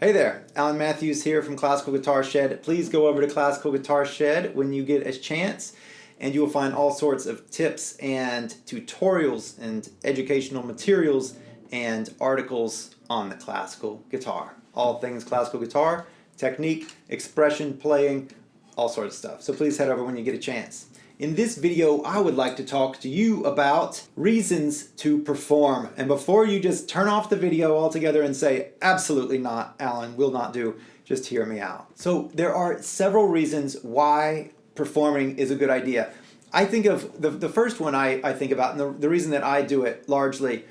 Hey there, Alan Mathews here from Classical Guitar Shed. Please go over to Classical Guitar Shed when you get a chance, and you will find all sorts of tips and tutorials and educational materials and articles on the classical guitar. All things classical guitar, technique, expression, playing, all sorts of stuff. So please head over when you get a chance. In this video, I would like to talk to you about reasons to perform. And before you just turn off the video altogether and say, absolutely not, Alan, will not do, just hear me out. So there are several reasons why performing is a good idea. I think of the first one I think about, and the reason that I do it largely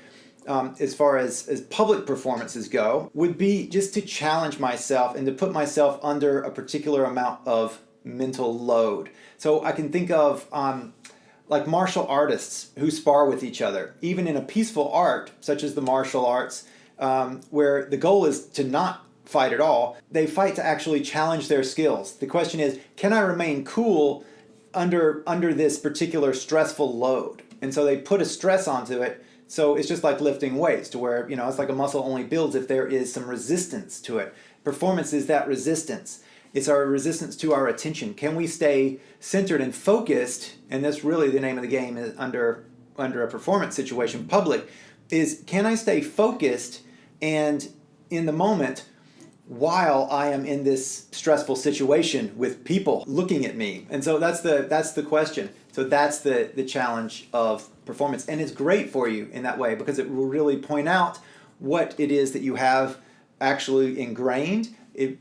as far as public performances go, would be just to challenge myself and to put myself under a particular amount of mental load. So I can think of like martial artists who spar with each other, even in a peaceful art such as the martial arts, where the goal is to not fight at all. They fight to actually challenge their skills. The question is, can I remain cool under this particular stressful load? And so they put a stress onto it. So it's just like lifting weights, to where, you know, it's like a muscle only builds if there is some resistance to it. Performance is that resistance. It's our resistance to our attention. Can we stay centered and focused? And that's really the name of the game is under a performance situation, public, is can I stay focused and in the moment while I am in this stressful situation with people looking at me? And so that's the question. So that's the challenge of performance. And it's great for you in that way because it will really point out what it is that you have actually ingrained,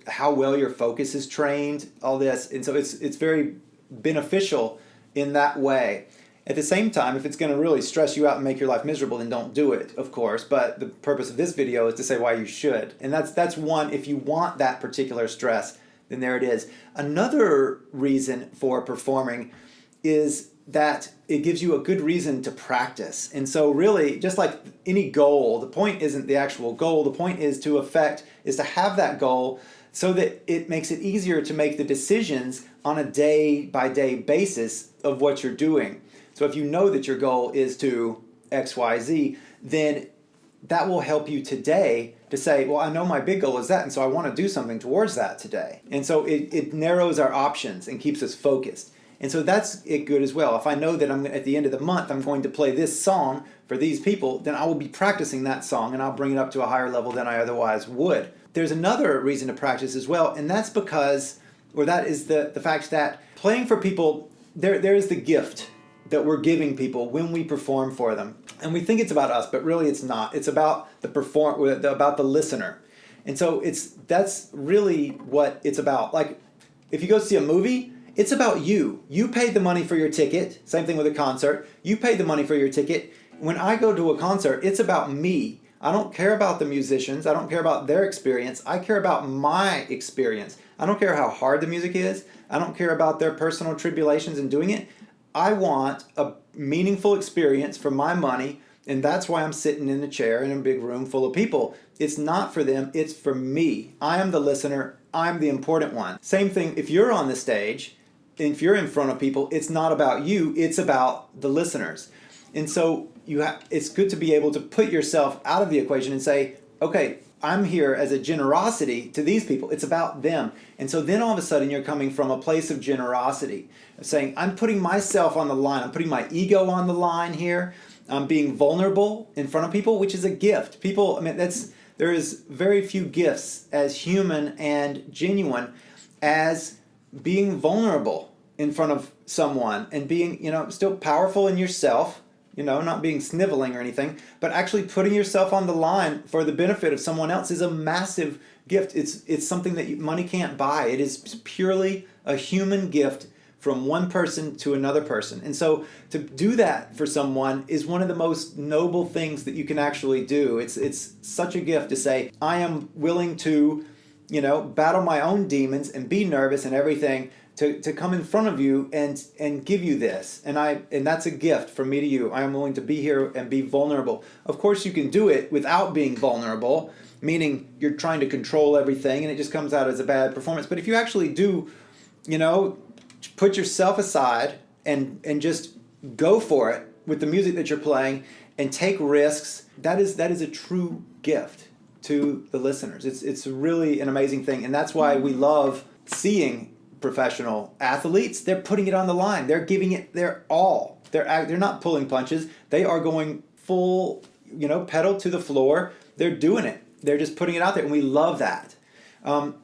how well your focus is trained, all this. And so it's very beneficial in that way. At the same time, if it's going to really stress you out and make your life miserable, then don't do it, of course. But the purpose of this video is to say why you should. And that's one, if you want that particular stress, then there it is. Another reason for performing is that it gives you a good reason to practice. And so really, just like any goal, the point isn't the actual goal. The point is to have that goal so that it makes it easier to make the decisions on a day-by-day basis of what you're doing. So if you know that your goal is to XYZ, then that will help you today to say, well, I know my big goal is that, and so I want to do something towards that today. And so it narrows our options and keeps us focused. And so that's it good as well. If I know that I'm at the end of the month, I'm going to play this song for these people, then I will be practicing that song and I'll bring it up to a higher level than I otherwise would. There's another reason to practice as well, and that's because, or that is the fact that playing for people, there is the gift that we're giving people when we perform for them. And we think it's about us, but really it's not. It's about about the listener. And so that's really what it's about. Like if you go see a movie, it's about you. You paid the money for your ticket. Same thing with a concert. You paid the money for your ticket. When I go to a concert, it's about me. I don't care about the musicians. I don't care about their experience. I care about my experience. I don't care how hard the music is. I don't care about their personal tribulations in doing it. I want a meaningful experience for my money, and that's why I'm sitting in a chair in a big room full of people. It's not for them, it's for me. I am the listener. I'm the important one. Same thing if you're on the stage. If you're in front of people, it's not about you, it's about the listeners. And so it's good to be able to put yourself out of the equation and say, okay, I'm here as a generosity to these people. It's about them. And so then all of a sudden you're coming from a place of generosity, of saying, I'm putting myself on the line. I'm putting my ego on the line here. I'm being vulnerable in front of people, which is a gift. People, I mean, there is very few gifts as human and genuine as being vulnerable in front of someone and being, still powerful in yourself, not being sniveling or anything, but actually putting yourself on the line for the benefit of someone else is a massive gift. It's something that money can't buy. It is purely a human gift from one person to another person. And so to do that for someone is one of the most noble things that you can actually do. It's such a gift to say, I am willing to battle my own demons and be nervous and everything to come in front of you and give you this. And that's a gift from me to you. I am willing to be here and be vulnerable. Of course, you can do it without being vulnerable, meaning you're trying to control everything and it just comes out as a bad performance. But if you actually do, put yourself aside and just go for it with the music that you're playing and take risks, that is a true gift. to the listeners. It's really an amazing thing, and that's why we love seeing professional athletes. They're putting it on the line. They're giving it their all. They're not pulling punches. They are going full, pedal to the floor. They're doing it. They're just putting it out there, and we love that.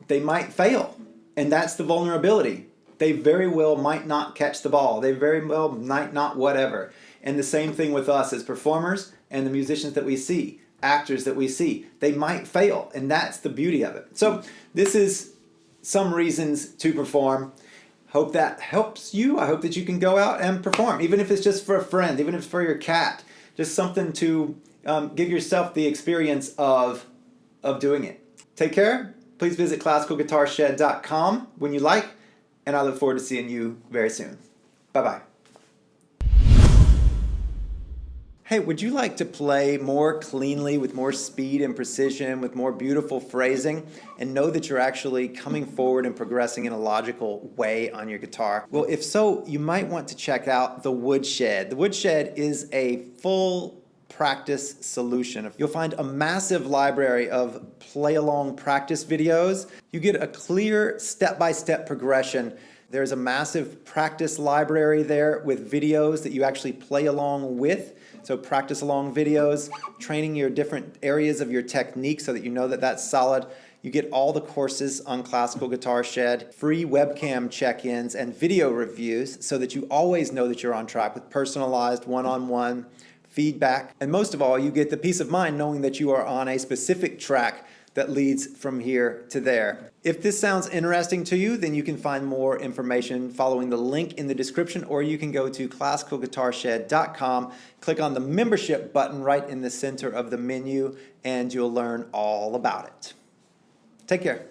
They might fail, and that's the vulnerability. They very well might not catch the ball. They very well might not whatever. And the same thing with us as performers and the musicians that we see, actors that we see. They might fail, and that's the beauty of it. So this is some reasons to perform. Hope that helps you. I hope that you can go out and perform, even if it's just for a friend, even if it's for your cat. Just something to give yourself the experience of doing it. Take care. Please visit classicalguitarshed.com when you like, and I look forward to seeing you very soon. Bye-bye. Hey, would you like to play more cleanly, with more speed and precision, with more beautiful phrasing, and know that you're actually coming forward and progressing in a logical way on your guitar? Well, if so, you might want to check out the Woodshed. The Woodshed is a full practice solution. You'll find a massive library of play-along practice videos. You get a clear step-by-step progression. There's a massive practice library there with videos that you actually play along with. So practice along videos, training your different areas of your technique so that you know that that's solid. You get all the courses on Classical Guitar Shed, free webcam check-ins and video reviews so that you always know that you're on track with personalized one-on-one feedback. And most of all, you get the peace of mind knowing that you are on a specific track that leads from here to there. If this sounds interesting to you, then you can find more information following the link in the description, or you can go to classicalguitarshed.com, click on the membership button right in the center of the menu, and you'll learn all about it. Take care.